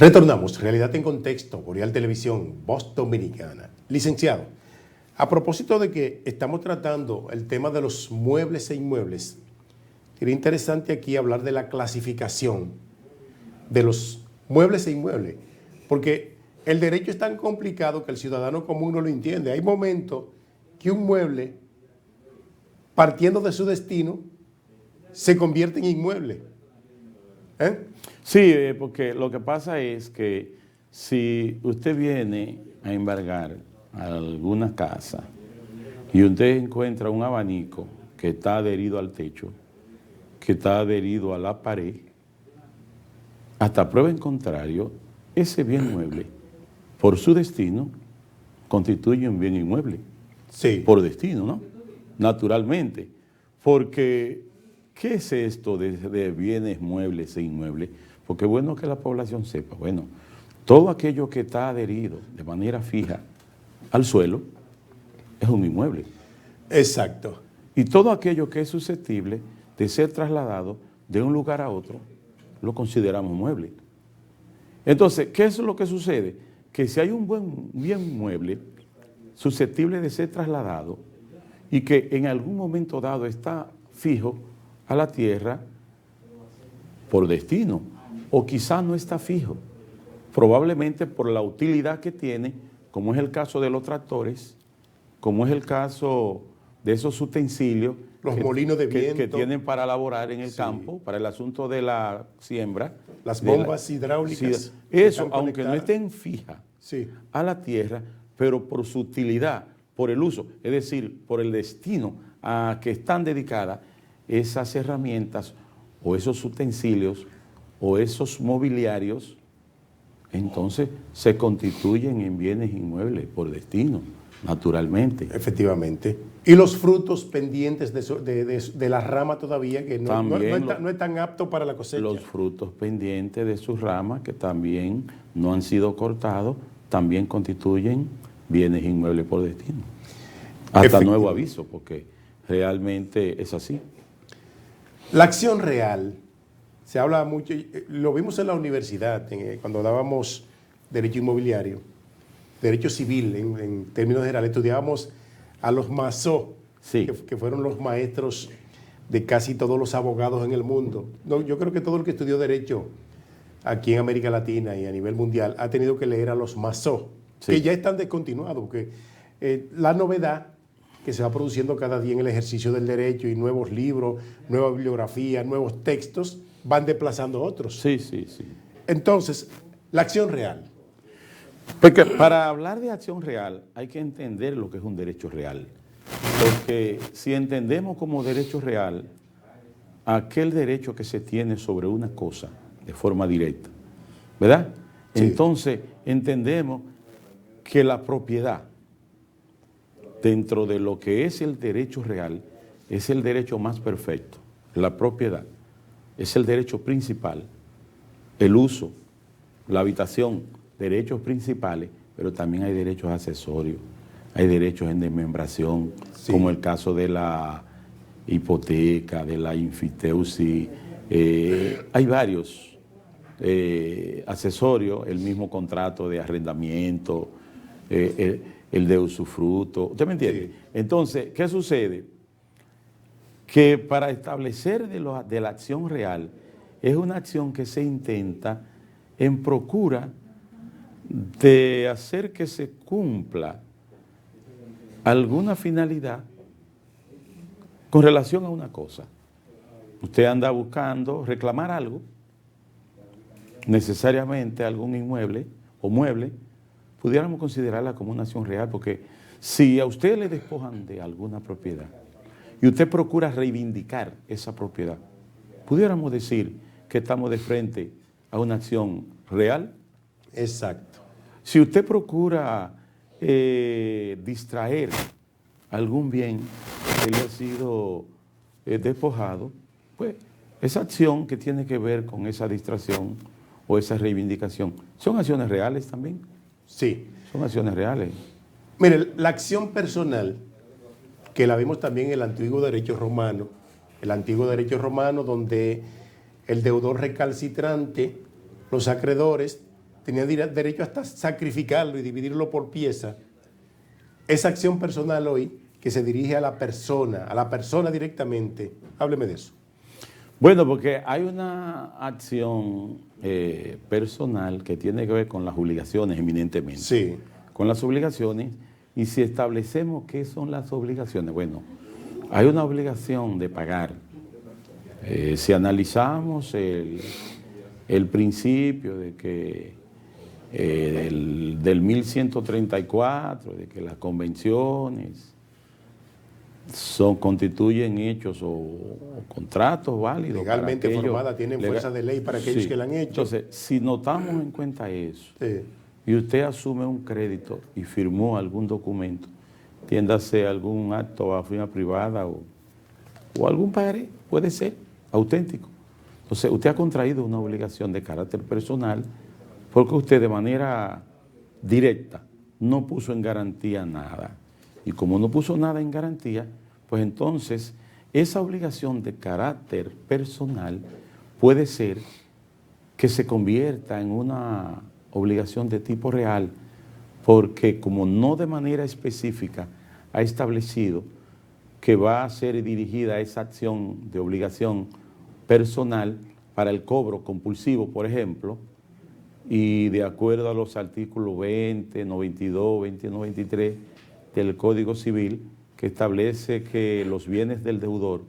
Retornamos, Realidad en Contexto, Boreal Televisión, Voz Dominicana. Licenciado, a propósito de que estamos tratando el tema de los muebles e inmuebles, sería interesante aquí hablar de la clasificación de los muebles e inmuebles, porque el derecho es tan complicado que el ciudadano común no lo entiende. Hay momentos que un mueble, partiendo de su destino, se convierte en inmueble. Sí, porque lo que pasa es que si usted viene a embargar alguna casa y usted encuentra un abanico que está adherido al techo, que está adherido a la pared, hasta prueba en contrario, ese bien mueble, por su destino, constituye un bien inmueble. Sí. Por destino, ¿no? Naturalmente. Porque, ¿qué es esto de bienes muebles e inmuebles? Porque es bueno que la población sepa, bueno, todo aquello que está adherido de manera fija al suelo es un inmueble. Exacto. Y todo aquello que es susceptible de ser trasladado de un lugar a otro, lo consideramos mueble. Entonces, ¿qué es lo que sucede? Que si hay un buen bien mueble susceptible de ser trasladado y que en algún momento dado está fijo a la tierra por destino, o quizás no está fijo, probablemente por la utilidad que tiene, como es el caso de los tractores, como es el caso de esos utensilios los molinos de viento que tienen para laborar en el campo, para el asunto de la siembra. Las bombas hidráulicas. Eso, aunque no estén fijas sí, a la tierra, pero por su utilidad, por el uso, es decir, por el destino a que están dedicadas esas herramientas o esos utensilios o esos mobiliarios, entonces se constituyen en bienes inmuebles por destino, naturalmente. Efectivamente. Y los frutos pendientes de la rama todavía, que no es tan apto para la cosecha. Los frutos pendientes de sus ramas, que también no han sido cortados, también constituyen bienes inmuebles por destino. Hasta nuevo aviso, porque realmente es así. La acción real, se habla mucho, lo vimos en la universidad, cuando dábamos derecho inmobiliario, derecho civil, en términos generales, estudiábamos a los Mazó, sí, que fueron los maestros de casi todos los abogados en el mundo. No, yo creo que todo el que estudió derecho aquí en América Latina y a nivel mundial ha tenido que leer a los Mazó, sí, que ya están descontinuados, porque la novedad que se va produciendo cada día en el ejercicio del derecho y nuevos libros, nueva bibliografía, nuevos textos, van desplazando otros. Sí, sí, sí. Entonces, la acción real. Porque para hablar de acción real hay que entender lo que es un derecho real. Porque si entendemos como derecho real aquel derecho que se tiene sobre una cosa de forma directa, ¿verdad? Sí. Entonces entendemos que la propiedad dentro de lo que es el derecho real es el derecho más perfecto. La propiedad es el derecho principal, el uso, la habitación, derechos principales, pero también hay derechos accesorios, hay derechos en desmembración, sí, como el caso de la hipoteca, de la infiteusis, hay varios accesorios, el mismo contrato de arrendamiento, el de usufruto, ¿usted me entiende? Sí. Entonces, ¿qué sucede? Que para establecer de la acción real, es una acción que se intenta en procura de hacer que se cumpla alguna finalidad con relación a una cosa. Usted anda buscando reclamar algo, necesariamente algún inmueble o mueble, pudiéramos considerarla como una acción real, porque si a usted le despojan de alguna propiedad y usted procura reivindicar esa propiedad, pudiéramos decir que estamos de frente a una acción real. Exacto. Si usted procura distraer algún bien que le ha sido despojado, pues esa acción que tiene que ver con esa distracción o esa reivindicación, son acciones reales también. Sí. Son acciones reales. Mire, la acción personal, que la vimos también en el antiguo derecho romano, donde el deudor recalcitrante, los acreedores, tenía derecho hasta sacrificarlo y dividirlo por piezas. Esa acción personal hoy, que se dirige a la persona directamente, hábleme de eso. Bueno, porque hay una acción personal que tiene que ver con las obligaciones eminentemente. Sí. Con las obligaciones, y si establecemos qué son las obligaciones, bueno, hay una obligación de pagar. Si analizamos el principio de que del 1134, de que las convenciones constituyen hechos o contratos válidos. Legalmente formadas, tienen fuerza de ley para aquellos que la han hecho. Entonces, si notamos en cuenta eso, sí, y usted asume un crédito y firmó algún documento, tiéndase algún acto a firma privada o algún pagaré, puede ser auténtico. Entonces, usted ha contraído una obligación de carácter personal porque usted de manera directa no puso en garantía nada. Y como no puso nada en garantía, pues entonces esa obligación de carácter personal puede ser que se convierta en una obligación de tipo real, porque como no de manera específica ha establecido que va a ser dirigida esa acción de obligación personal para el cobro compulsivo, por ejemplo, y de acuerdo a los artículos 20, 92, 21, 23 del Código Civil, que establece que los bienes del deudor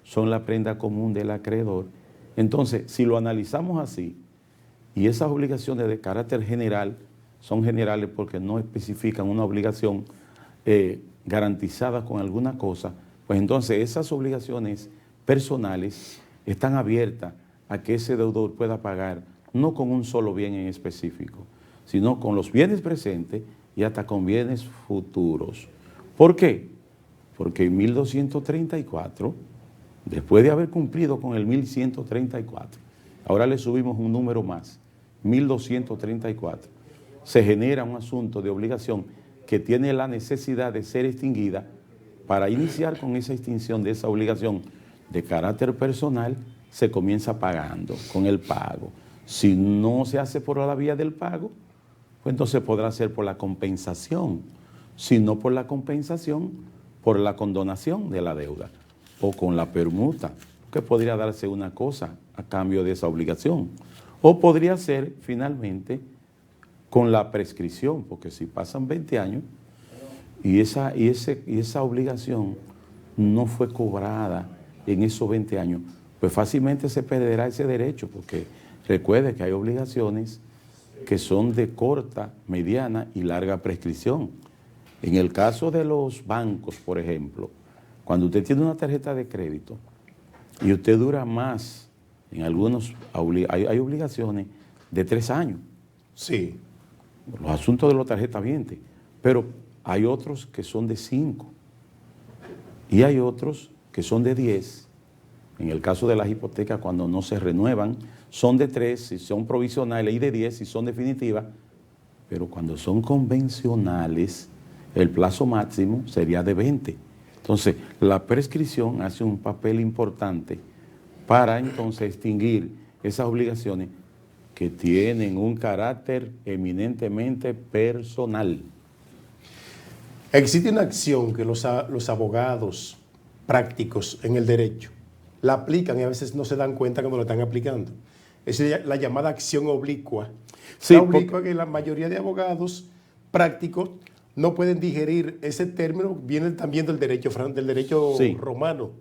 son la prenda común del acreedor. Entonces, si lo analizamos así, y esas obligaciones de carácter general son generales porque no especifican una obligación garantizada con alguna cosa, pues entonces esas obligaciones personales están abiertas a que ese deudor pueda pagar no con un solo bien en específico, sino con los bienes presentes y hasta con bienes futuros. ¿Por qué? Porque en 1234, después de haber cumplido con el 1134, ahora le subimos un número más, 1234, se genera un asunto de obligación que tiene la necesidad de ser extinguida. Para iniciar con esa extinción de esa obligación de carácter personal, se comienza pagando con el pago. Si no se hace por la vía del pago, pues entonces podrá ser por la compensación. Si no por la compensación, por la condonación de la deuda o con la permuta, que podría darse una cosa a cambio de esa obligación. O podría ser finalmente con la prescripción, porque si pasan 20 años y esa obligación no fue cobrada en esos 20 años, pues fácilmente se perderá ese derecho, porque recuerde que hay obligaciones que son de corta, mediana y larga prescripción. En el caso de los bancos, por ejemplo, cuando usted tiene una tarjeta de crédito y usted dura más, en algunos hay obligaciones de 3 años. Sí. Los asuntos de la tarjeta viente, pero hay otros que son de 5 y hay otros que son de 10. En el caso de las hipotecas, cuando no se renuevan, son de 3 si son provisionales y de 10 si son definitivas, pero cuando son convencionales, el plazo máximo sería de 20. Entonces, la prescripción hace un papel importante para entonces extinguir esas obligaciones que tienen un carácter eminentemente personal. Existe una acción que los abogados prácticos en el derecho la aplican y a veces no se dan cuenta cuando la están aplicando. Es la llamada acción oblicua. Sí, la oblicua que la mayoría de abogados prácticos no pueden digerir ese término, viene también del derecho sí, romano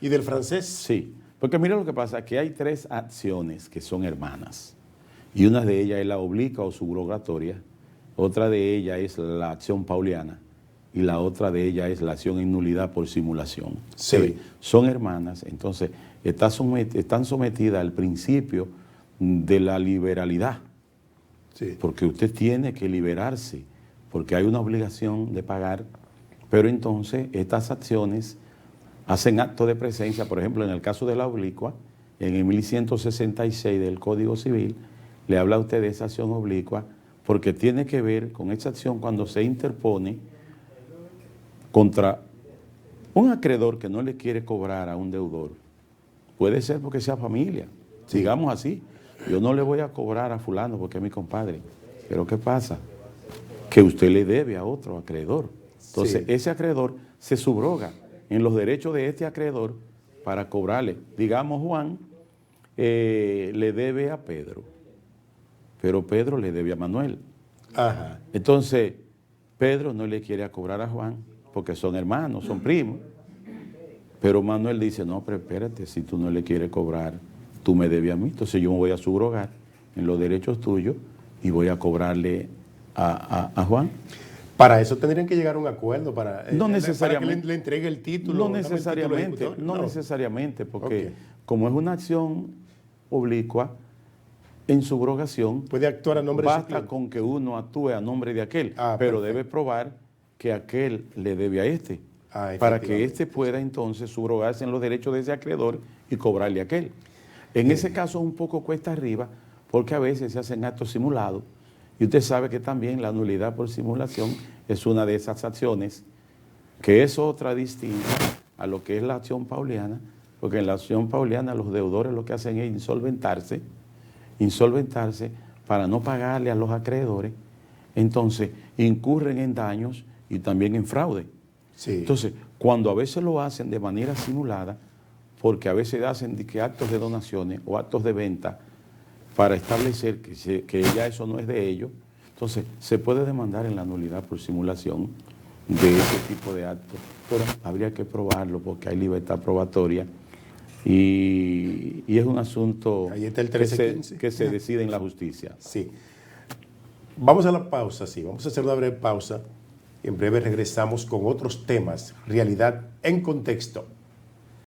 y del francés. Sí, porque mira lo que pasa, que hay 3 acciones que son hermanas. Y una de ellas es la oblicua o subrogatoria, otra de ellas es la acción pauliana y la otra de ellas es la acción en nulidad por simulación. Sí. Son hermanas, entonces están sometidas al principio de la liberalidad, sí, porque usted tiene que liberarse, porque hay una obligación de pagar, pero entonces estas acciones hacen acto de presencia. Por ejemplo, en el caso de la oblicua, en el 1166 del Código Civil, le habla a usted de esa acción oblicua, porque tiene que ver con esa acción cuando se interpone contra un acreedor que no le quiere cobrar a un deudor. Puede ser porque sea familia, sí, digamos así, yo no le voy a cobrar a fulano porque es mi compadre. Pero ¿qué pasa? Que usted le debe a otro acreedor. Entonces, ese acreedor se subroga en los derechos de este acreedor para cobrarle. Digamos, Juan le debe a Pedro, pero Pedro le debe a Manuel. Ajá. Entonces, Pedro no le quiere cobrar a Juan porque son hermanos, son primos. Pero Manuel dice, no, pero espérate, si tú no le quieres cobrar, tú me debes a mí. Entonces yo me voy a subrogar en los derechos tuyos y voy a cobrarle a Juan. Para eso tendrían que llegar a un acuerdo para, No necesariamente, para que le entregue el título. No necesariamente, no necesariamente, porque como es una acción oblicua, en subrogación puede actuar a nombre de su basta cliente. con que uno actúe a nombre de aquel, pero perfecto. debe probar que aquel le debe a este, para que efectivamente. este pueda entonces subrogarse en los derechos de ese acreedor y cobrarle a aquel. En ese caso un poco cuesta arriba, porque a veces se hacen actos simulados, y usted sabe que también la nulidad por simulación es una de esas acciones, que es otra distinta a lo que es la acción pauliana, porque en la acción pauliana los deudores lo que hacen es insolventarse para no pagarle a los acreedores, entonces incurren en daños y también en fraude. Sí. Entonces, cuando a veces lo hacen de manera simulada, porque a veces hacen actos de donaciones o actos de venta para establecer que ya eso no es de ellos, entonces se puede demandar en la nulidad por simulación de ese tipo de actos, pero habría que probarlo porque hay libertad probatoria y es un asunto Ahí está el que se decide en la justicia. Sí. Vamos a la pausa, sí, vamos a hacer una breve pausa y en breve regresamos con otros temas, realidad en contexto.